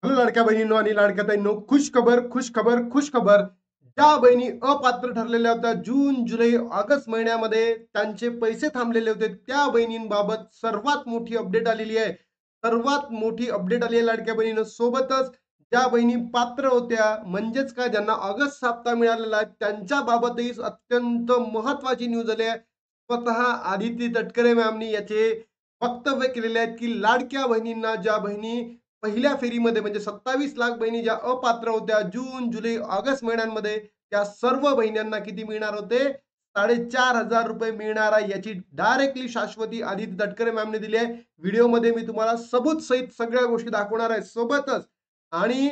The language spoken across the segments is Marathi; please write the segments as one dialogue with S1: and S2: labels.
S1: हॅलो लाडक्या बहिणींनो आणि लाडक्या ताईंनो, खुश खबर, खुश खबर, खुश खबर. ज्या बहिणी अपात्र ठरलेल्या होत्या जून, जुलै, ऑगस्ट महिन्यामध्ये त्यांचे पैसे थांबलेले होते, त्या बहिणींबाबत सर्वात मोठी अपडेट आलेली आहे. सर्वात मोठी अपडेट आली आहे लाडक्या बहिणींनो. सोबतच ज्या बहिणी पात्र होत्या, म्हणजेच काय ज्यांना ऑगस्ट हप्ता मिळालेला आहे, त्यांच्या बाबतही अत्यंत महत्त्वाची न्यूज आली आहे. स्वतः आदिती तटकरे मॅमनी याचे वक्तव्य केलेले आहेत, की लाडक्या बहिणींना ज्या बहिणी पहिल्या फेरीमध्ये म्हणजे 27 लाख बहिणी ज्या अपात्र होत्या जून, जुलै, ऑगस्ट महिन्यांमध्ये त्या सर्व बहिणींना किती मिळणार होते? ₹4,500 मिळणार आहे. याची डायरेक्टली शाश्वती आदिती तटकरे मॅमने दिली आहे. व्हिडिओमध्ये मी तुम्हाला सबूत सहित सगळ्या गोष्टी दाखवणार आहे. सोबतच आणि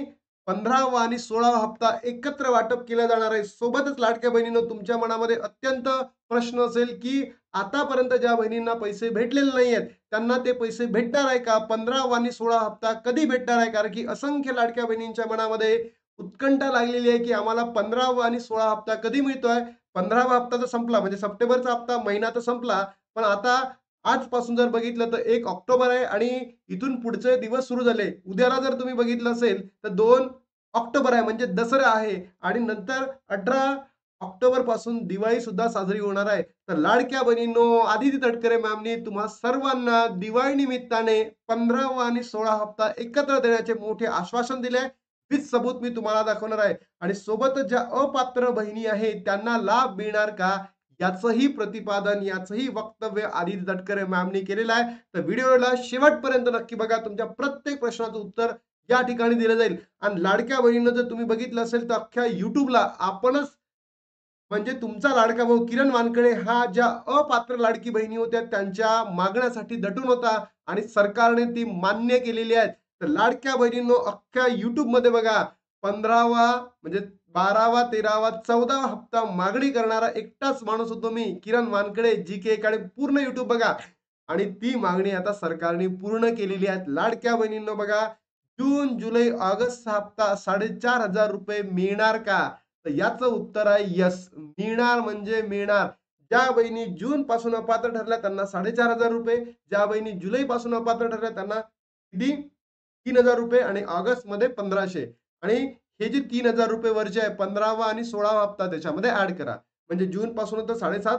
S1: 15वा आणि 16वा हप्ता एकत्र वाटप केला जाणार आहे. सोबतच लाडक्या बहिणींनो, तुमच्या मनामध्ये अत्यंत प्रश्न असेल, की आतापर्यंत ज्या बहिणींना पैसे भेटलेले नाहीयेत, त्यांना ते पैसे भेटणार आहे का? 15वा आणि 16 हप्ता कधी भेटणार आहे? कारण की असंख्य लाडक्या बहिणींच्या मनामध्ये उत्कंठा लागलेली आहे, की आम्हाला 15वा आणि 16 हप्ता कधी मिळतोय? 15वा हप्ता तर संपला म्हणजे सप्टेंबरचा हप्ता महिना तर संपला. पण आता आजपासून जर बघितलं तर 1 ऑक्टोबर आहे आणि इथून पुढचे दिवस सुरू झाले. उद्याला जर तुम्ही बघितलं असेल तर 2 ऑक्टोबर आहे म्हणजे दसरा आहे आणि नंतर 18 ऑक्टोबर पासून दिवाळी सुद्धा साजरी होणार आहे. तर लाडक्या बहिणींनो, आदिती तटकरे मॅमनी तुम्हा सर्वांना दिवाळी निमित्ताने 15वा आणि 16 हप्ता एकत्र देण्याचे मोठे आश्वासन दिले आहे. विथ सबूत मी तुम्हाला दाखवणार आहे आणि सोबतच ज्या अपात्र बहिणी आहेत त्यांना लाभ मिळणार का? याचंही प्रतिपादन, याचंही वक्तव्य आदिती तटकरे मॅमनी केलेलं आहे. तर व्हिडिओला शेवटपर्यंत नक्की बघा. तुमच्या प्रत्येक प्रश्नाचं उत्तर या ठिकाणी दिलं जाईल आणि लाडक्या बहिणींनो, जर तुम्ही बघितलं असेल तर अख्ख्या YouTubeला आपणच म्हणजे तुमचा लाडका भाऊ किरण वानकडे हा ज्या अपात्र लाडकी बहिणी होत्या त्यांच्या मागण्यासाठी दटून होता आणि सरकारने ती मान्य केलेली आहेत. तर लाडक्या बहिणींनो, अख्ख्या YouTubeमध्ये बघा 15वा म्हणजे 12वा, 13वा, 14वा हप्ता मागणी करणारा एकटाच माणूस होतो मी, किरण वानकडे, जी अकॅडमी. पूर्ण YouTube बघा आणि ती मागणी आता सरकारने पूर्ण केलेली आहे. लाडक्या बहिणींनो बघा, जून, जुलै, ऑगस्ट हप्ता ₹4,500 मिळणार का? तर याचं उत्तर आहे येस. मिळणार म्हणजे मिळणार. ज्या बहिणी जून पासून अपात्र ठरल्या त्यांना ₹4,500, ज्या बहिणी जुलैपासून अपात्र ठरल्या त्यांना किती? ₹3,000 आणि ऑगस्टमध्ये 1,500 आणि हे जे ₹3,000 वरचे आहे 15वा आणि 16वा हप्ता त्याच्यामध्ये ॲड करा. म्हणजे जून पासून तर 7,500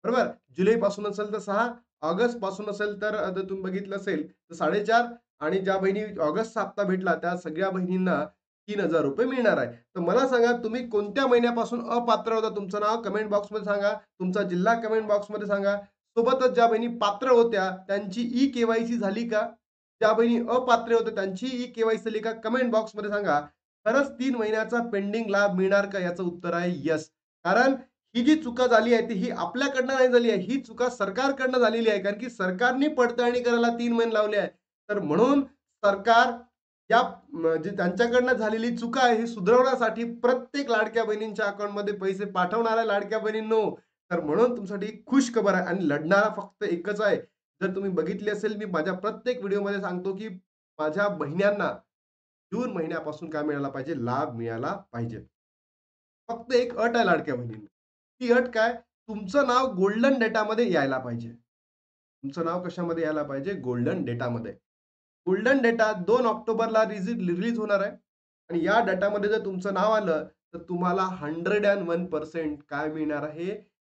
S1: बरोबर. जुलैपासून असेल तर 6, ऑगस्ट पासून असेल तर जर तुम्ही बघितलं असेल तर 4.5 आणि ज्या बहिणी ऑगस्टचा हप्ता भेटला त्या सगळ्या बहिणींना ₹3,000 मिळणार आहे. तर मला सांगा तुम्ही कोणत्या महिन्यापासून अपात्र होता? तुमचं नाव कमेंट बॉक्समध्ये सांगा. तुमचा जिल्हा कमेंट बॉक्समध्ये सांगा. सोबतच ज्या बहिणी पात्र होत्या त्यांची ई-के-वाय-सी झाली का? ज्या बहिणी अपात्र होत्या त्यांची ई-के-वाय-सी झाली का? कमेंट बॉक्समध्ये सांगा. खरंच 3 महिन्याचा पेंडिंग लाभ मिळणार का? याचं उत्तर आहे येस. कारण ही जी चुका झाली आहे, ती ही आपल्याकडनं नाही झाली आहे. ही चुका सरकारकडनं झालेली आहे. कारण की सरकारने पडताळणी करायला 3 महिने लावले आहेत. तर म्हणून सरकार या जे त्यांच्याकडनं झालेली चुका आहे, ही सुधारवण्यासाठी प्रत्येक लाडक्या बहिणींच्या अकाउंटमध्ये पैसे पाठवणार आहे लाडक्या बहिणींनो. तर म्हणून तुमच्यासाठी खुश खबर आहे आणि लढणारा फक्त एकच आहे. जर तुम्ही बघितली असेल, मी माझ्या प्रत्येक व्हिडिओमध्ये सांगतो, की माझ्या बहिण्यांना जून महिन्यापासून काय मिळायला पाहिजे? लाभ मिळाला पाहिजे. फक्त एक अट आहे लाडक्या बहिणींनो. ती अट काय? तुमचं नाव गोल्डन डेटामध्ये यायला पाहिजे. तुमचं नाव कशामध्ये यायला पाहिजे? गोल्डन डेटामध्ये. गोल्डन डेटा 2 ऑक्टोबरला रिलीज होणार आहे आणि या डेटामध्ये जर तुमचं नाव आलं, तर तुम्हाला 101% काय मिळणार आहे?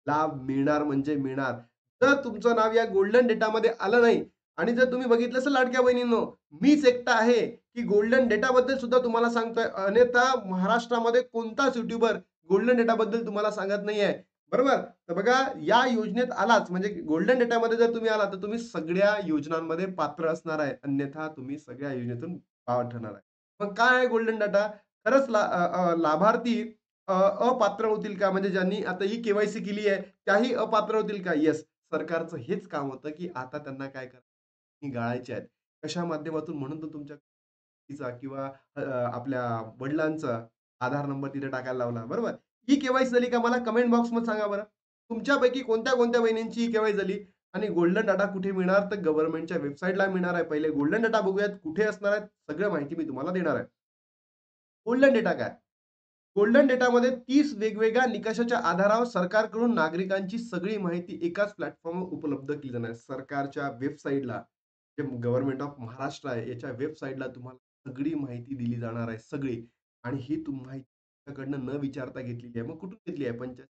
S1: लाभ मिळणार म्हणजे मिळणार. जर तुमचं नाव या गोल्डन डेटामध्ये आलं नाही आणि जर तुम्ही बघितलं असेल लाडक्या बहिणींनो, मीच एकटा आहे, की गोल्डन डेटाबद्दल सुद्धा तुम्हाला सांगतोय. अन्यथा महाराष्ट्रामध्ये कोणताच यूट्यूबर गोल्डन डेटाबद्दल तुम्हाला सांगत नाहीये. बरोबर? तर बघा या योजनेत आलाच म्हणजे गोल्डन डेटामध्ये जर तुम्ही आलात, तर तुम्ही सगळ्या योजनांमध्ये पात्र असणार आहे. अन्यथा तुम्ही सगळ्या योजनेतून बाद ठरणार आहे. मग काय आहे गोल्डन डाटा? खरंच लाभार्थी अपात्र होतील का? म्हणजे ज्यांनी आता ही के-वाय-सी केली आहे, त्याही अपात्र होतील का? येस. सरकारचं हेच काम होतं, की आता त्यांना काय करायचं गाळायचे आहेत. कशा माध्यमातून? म्हणून तर तुमच्या चा किंवा आपल्या वडिलांचा आधार नंबर तिथे टाकायला लावला. बरोबर? ही के-वाय-सी झाली का? मला कमेंट बॉक्समध्ये सांगा बरं. तुमच्यापैकी कोणत्या-कोणत्या बहिणींची ही के-वाय झाली? आणि गोल्डन डाटा कुठे मिळणार? तर गव्हर्नमेंटच्या वेबसाईटला मिळणार आहे. पहिले गोल्डन डाटा बघूयात कुठे असणार आहेत? सगळं माहिती मी तुम्हाला देणार आहे. गोल्डन डेटा काय? गोल्डन डेटामध्ये 30 वेगवेगळ्या निकषाच्या आधारावर सरकारकडून नागरिकांची सगळी माहिती एकाच प्लॅटफॉर्मवर उपलब्ध केली जाणार आहे. सरकारच्या वेबसाईटला, जे गव्हर्नमेंट ऑफ महाराष्ट्र आहे, याच्या वेबसाईटला तुम्हाला सगळी माहिती दिली जाणार आहे, सगळी. आणि ही माहिती तुमच्याकडनं न विचारता घेतलेली आहे. मग कुठून घेतली आहे? पंचायत,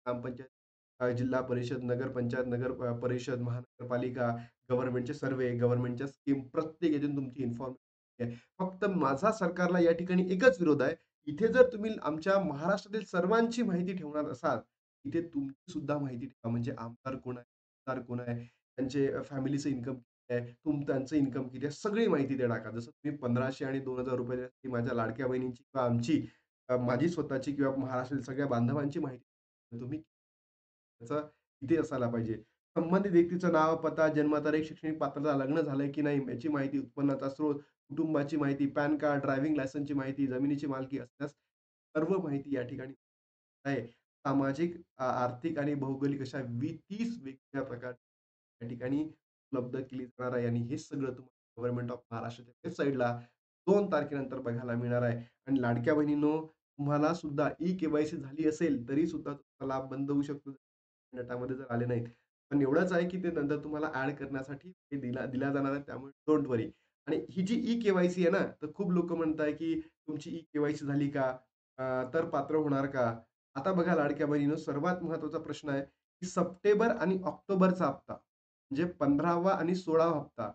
S1: ग्रामपंचायत, जिल्हा परिषद, नगरपंचायत, परिषद, महानगरपालिका, गव्हर्नमेंटचे सर्व्हे, गव्हर्नमेंटच्या स्कीम प्रत्येक यातून तुमची इन्फॉर्मेशन आहे. फक्त माझा सरकारला या ठिकाणी एकच विरोध आहे. इथे जर तुम्ही आमच्या महाराष्ट्रातील सर्वांची माहिती ठेवणार असाल, इथे तुमची सुद्धा माहिती ठेवा. म्हणजे आमदार कोण आहे, खासदार कोण आहे, त्यांचे फॅमिलीचं इन्कम किती आहे, त्यांचं इन्कम किती आहे, सगळी माहिती ते टाका. जसं तुम्ही 1500 आणि ₹2000 माझ्या लाडक्या बहिणींची किंवा आमची, माझी स्वतःची किंवा महाराष्ट्रातील सगळ्या बांधवांची माहिती तुम्ही त्याचा इथे असायला पाहिजे. संबंधित व्यक्तीचं नाव, पत्ता, जन्मतारीख, शैक्षणिक पात्रता, लग्न झालंय की नाही याची माहिती, उत्पन्नाचा स्रोत, कुटुंबाची माहिती, पॅन कार्ड, ड्रायव्हिंग लायसन्सची माहिती, जमिनीची मालकी असल्यास सर्व माहिती या ठिकाणी आहे. सामाजिक, आर्थिक आणि भौगोलिक अशा 30 वेगवेगळ्या प्रकारच्या या ठिकाणी उपलब्ध केली जाणार आहे आणि हे सगळं तुम्हाला गव्हर्नमेंट ऑफ महाराष्ट्राच्या वेबसाईटला 2 तारखेनंतर बघायला मिळणार आहे. आणि लाडक्या बहिणींनो, तुम्हाला सुद्धा ई-के-वाय-सी झाली असेल, तरी सुद्धा तुमचा लाभ बंद होऊ शकतो. गटामध्ये जर आले नाहीत. पण एवढंच आहे, की ते नंतर तुम्हाला ॲड करण्यासाठी ते दिला जाणार आहे. त्यामुळे डोंट वरी. आणि ही जी ई-के-वाय-सी आहे ना, तर खूप लोकं म्हणताय, की तुमची ई-के-वाय-सी झाली का? तर पात्र होणार का? आता बघा लाडक्या बहिणींनो, सर्वात महत्त्वाचा प्रश्न आहे, की सप्टेंबर आणि ऑक्टोबरचा हप्ता, म्हणजे 15वा आणि 16वा हप्ता,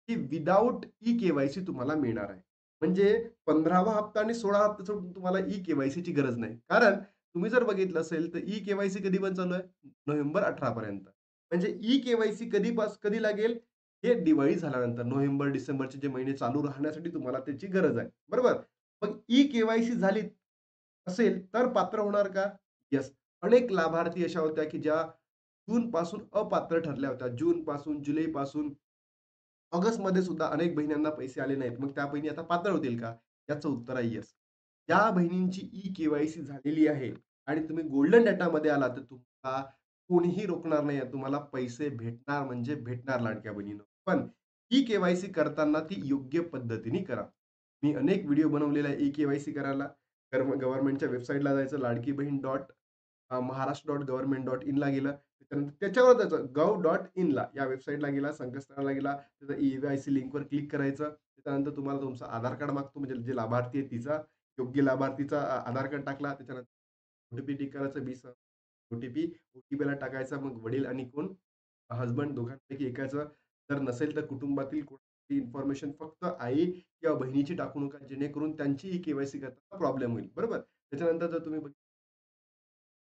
S1: ही विथआऊट ई-के-वाय-सी तुम्हाला मिळणार आहे. म्हणजे 15वा हप्ता आणि 16वा हप्ता सोडून तुम्हाला ई-के-वाय-सीची गरज नाही. कारण तुम्ही जर बघितलं असेल, तर ई-के-वाय-सी कधी पण चालू आहे? नोव्हेंबर 18 पर्यंत. म्हणजे ई-के-वाय-सी कधी लागेल? हे दिवाळी झाल्यानंतर नोव्हेंबर, डिसेंबरचे जे महिने चालू राहण्यासाठी तुम्हाला त्याची गरज आहे. बरोबर? मग ई-के-वाय-सी झाली असेल तर पात्र होणार का? येस. अनेक लाभार्थी अशा होत्या, की ज्या जूनपासून अपात्र ठरल्या होत्या. जूनपासून, जुलैपासून, ऑगस्टमध्ये सुद्धा अनेक बहिणींना पैसे आले नाहीत. मग त्या बहिणी आता पात्र होतील का? याचं उत्तर आहे येस. ज्या बहिणींची ई-के-वाय-सी झालेली आहे आणि तुम्ही गोल्डन डेटामध्ये आलात, तर तुम्हाला कोणीही रोखणार नाही. तुम्हाला पैसे भेटणार म्हणजे भेटणार लाडक्या बहिणींनो. पण ई-के-वाय-सी करताना ती योग्य पद्धतीने करा. मी अनेक व्हिडिओ बनवलेले आहे ई-के-वाय-सी करायला. गव्हर्नमेंटच्या वेबसाईटला जायचं, लाडकी बहीण महाराष्ट्र.गव्हर्नमेंट.इन ला गेलं. त्याच्यानंतर त्याच्यावर जायचं gov.in या वेबसाईटला गेला, संकेतस्थळाला गेला. तिथं ई-के-वाय-सी लिंकवर क्लिक करायचं. त्याच्यानंतर तुम्हाला तुमचं आधार कार्ड मागतो, म्हणजे जे लाभार्थी आहे तिचा, योग्य लाभार्थीचा आधार कार्ड टाकला. त्याच्यानंतर ओ-टी-पी टिक करायचं 20 ओ-टी-पी. ओ-टी-पीला टाकायचा. मग वडील आणि कोण, हसबंड दोघांपैकी एकाचं. जर नसेल तर कुटुंबातील कोणाची इन्फॉर्मेशन फक्त आई किंवा बहिणीची टाकू नका, जेणेकरून त्यांची ई-के-वाय-सी करताना प्रॉब्लेम होईल. बरोबर? त्याच्यानंतर जर तुम्ही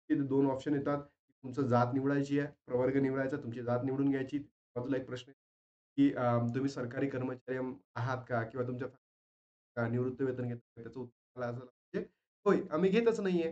S1: तिथे 2 ऑप्शन येतात. तुमचं जात निवडायची आहे, प्रवर्ग निवडायचा, तुमची जात निवडून घ्यायची. बाजूला एक प्रश्न आहे, की तुम्ही सरकारी कर्मचारी आहात का? किंवा तुमच्या निवृत्ती वेतन घेता का? त्याचं उत्तर आलं असेल म्हणजे होय, आम्ही घेतच नाहीये.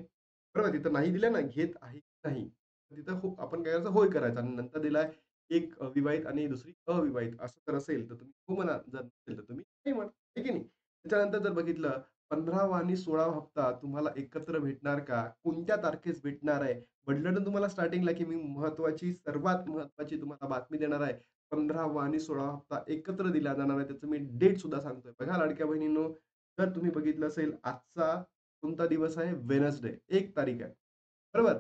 S1: बरोबर? तिथं नाही दिलं ना, घेत आहे की नाही. तिथं हो आपण काय करायचं, होय करायचं आणि नंतर दिलाय एक विवाहित आणि दुसरी अविवाहित असं जर असेल, तर तुम्ही हो म्हणा. जर नसेल, तर तुम्ही नाही म्हणा. आहे की नाही? त्याच्यानंतर जर बघितलं 15वा आणि 16वा हप्ता तुम्हाला एकत्र भेटणार का? कोणत्या तारखेस भेटणार आहे? म्हटलं ना तुम्हाला स्टार्टिंगला, की मी सर्वात महत्त्वाची तुम्हाला बातमी देणार आहे. 15वा आणि 16वा हप्ता एकत्र दिला जाणार आहे. त्याचं मी डेट सुद्धा सांगतोय. बघा लाडक्या बहिणींनो, जर तुम्ही बघितलं असेल, आजचा कोणता दिवस आहे? वेडनेसडे 1 तारीख आहे. बरोबर?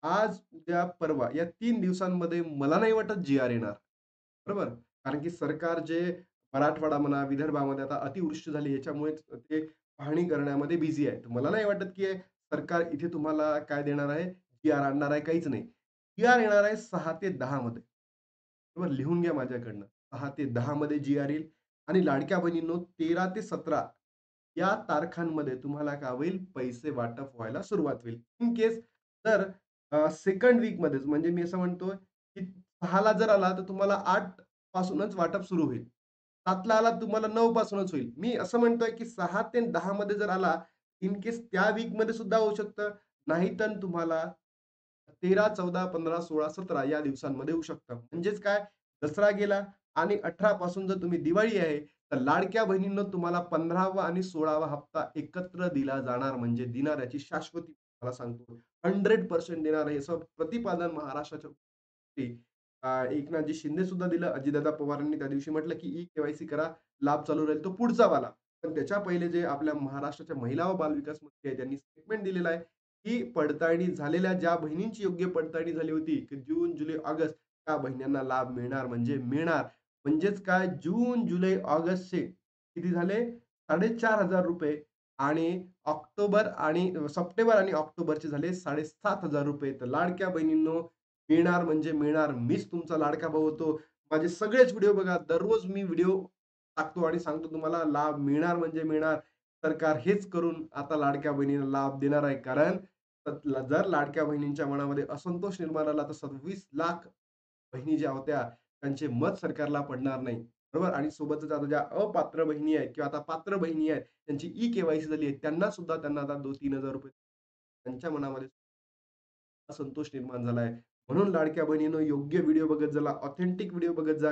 S1: आज, उद्या, परवा या 3 दिवसांमध्ये मला नाही वाटत जी-आर येणार. बरोबर? कारण की सरकार जे मराठवाडा म्हणा, विदर्भामध्ये आता अतिवृष्टी झाली याच्यामुळेच ते पाहणी करण्यामध्ये बिझी आहे. तर मला नाही वाटत, की सरकार इथे तुम्हाला काय देणार आहे, जी-आर आणणार आहे, काहीच नाही. जी-आर येणार आहे 6 ते 10 मध्ये. बरोबर? लिहून घ्या माझ्याकडनं. 6 ते 10 मध्ये जी-आर येईल आणि लाडक्या बहिणींनो 13 ते 17 या तारखांमध्ये तुम्हाला काय होईल, पैसे वाटप व्हायला सुरुवात होईल. इन केस जर सेकंड वीकमध्येच, म्हणजे मी असं म्हणतोय, की 6 जर आला, तर तुम्हाला 8 पासूनच वाटप सुरू होईल. 7 आला तुम्हाला 9 पासूनच होईल. मी असं म्हणतोय, की 6 ते 10 मध्ये जर आला, इन केस त्या वीकमध्ये सुद्धा होऊ शकतं. नाहीतर तुम्हाला 13, 14, 15, 16, 17 या दिवसांमध्ये होऊ शकतं. म्हणजेच काय, दसरा गेला आणि 18 पासून जर तुम्ही दिवाळी आहे, तर लाडक्या बहिणींनो तुम्हाला 15वा आणि 16वा हप्ता एकत्र दिला जाणार, म्हणजे देणार याची शाश्वती मला सांगतो. 100% देणार आहे. असं प्रतिपादन महाराष्ट्राच्या मुख्यमंत्री एकनाथजी शिंदे सुद्धा दिलं. अजितदादा पवारांनी त्या दिवशी म्हटलं, की ई-के-वाय-सी करा, लाभ चालू राहील. तो पुढचा वाला. पण त्याच्या पहिले जे आपल्या महाराष्ट्राच्या महिला व बालविकास मंत्री आहेत, त्यांनी स्टेटमेंट दिलेलं आहे, की पडताळणी झालेल्या ज्या बहिणींची योग्य पडताळणी झाली होती, की जून, जुलै, ऑगस्ट त्या बहिणींना लाभ मिळणार म्हणजे मिळणार. म्हणजेच काय, जून, जुलै, ऑगस्टचे किती झाले? ₹4,500 आणि सप्टेंबर आणि ऑक्टोबरचे झाले ₹7,500. तर लाडक्या बहिणींनो, मिळणार म्हणजे मिळणार. मीच तुमचा लाडका भाऊ होतो. माझे सगळेच व्हिडिओ बघा. दररोज मी व्हिडिओ टाकतो आणि सांगतो तुम्हाला लाभ मिळणार म्हणजे मिळणार. सरकार हेच करून आता लाडक्या बहिणीला लाभ देणार आहे. कारण जर लाडक्या बहिणींच्या मनामध्ये असंतोष निर्माण झाला, तर 26,00,000 बहिणी ज्या होत्या, त्यांचे मत सरकारला पडणार नाही. बरोबर? आणि सोबतच आता ज्या अपात्र बहिणी आहेत किंवा आता पात्र बहिणी आहेत, त्यांची ई-के-वाय-सी झाली आहे. त्यांना आता ₹2,000-3,000 त्यांच्या मनामध्ये असंतोष निर्माण झालाय. म्हणून लाडक्या बहिणींनो, योग्य व्हिडिओ बघत चला, ऑथेंटिक व्हिडिओ बघत जा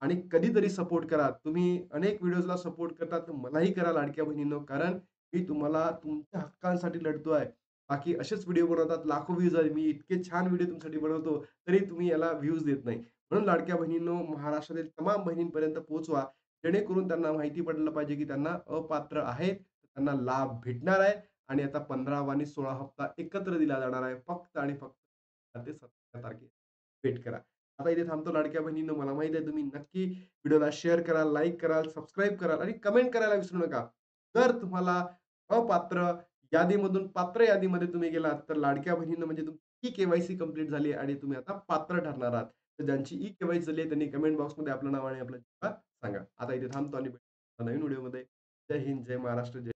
S1: आणि कधीतरी सपोर्ट करा. तुम्ही अनेक व्हिडिओजला सपोर्ट करता, तर मलाही करा लाडक्या बहिणींनो. कारण मी तुम्हाला तुमच्या हक्कांसाठी लढतोय. बाकी असेच व्हिडिओ बनवतात, लाखो व्ह्यूज आहेत. मी इतके छान व्हिडिओ तुमच्यासाठी बनवतो, तरी तुम्ही याला व्ह्यूज देत नाही. म्हणून लाडक्या बहिणींनो, महाराष्ट्रातील तमाम बहिणींपर्यंत पोहोचवा. जेणेकरून त्यांना माहिती पडलं पाहिजे, की त्यांना अपात्र आहेत, त्यांना लाभ भेटणार आहे आणि आता 15वा आणि 16 हप्ता एकत्र दिला जाणार आहे. फक्त आणि फक्त ते 17 तारखेला वेट करा. आता इथे थांबतो लाडक्या बहिणींनो. मला माहिती आहे तुम्ही नक्की व्हिडिओला शेअर कराल, लाईक कराल, सबस्क्राईब कराल आणि कमेंट करायला विसरू नका. जर तुम्हाला अपात्र यादीमधून पात्र यादीमध्ये तुम्ही गेलात, तर लाडक्या बहिणींनो म्हणजे तुमची ई-के-वाय-सी कंप्लीट झाली आहे आणि तुम्ही आता पात्र ठरणार आहात. तर ज्यांची ई-के-वाय-सी झाली आहे त्यांनी कमेंट बॉक्समध्ये आपलं नाव आणि आपला जिल्हा सांगा. आता इथे थांबतो आणि भेटू नवीन व्हिडिओमध्ये. जय हिंद, जय महाराष्ट्र, जय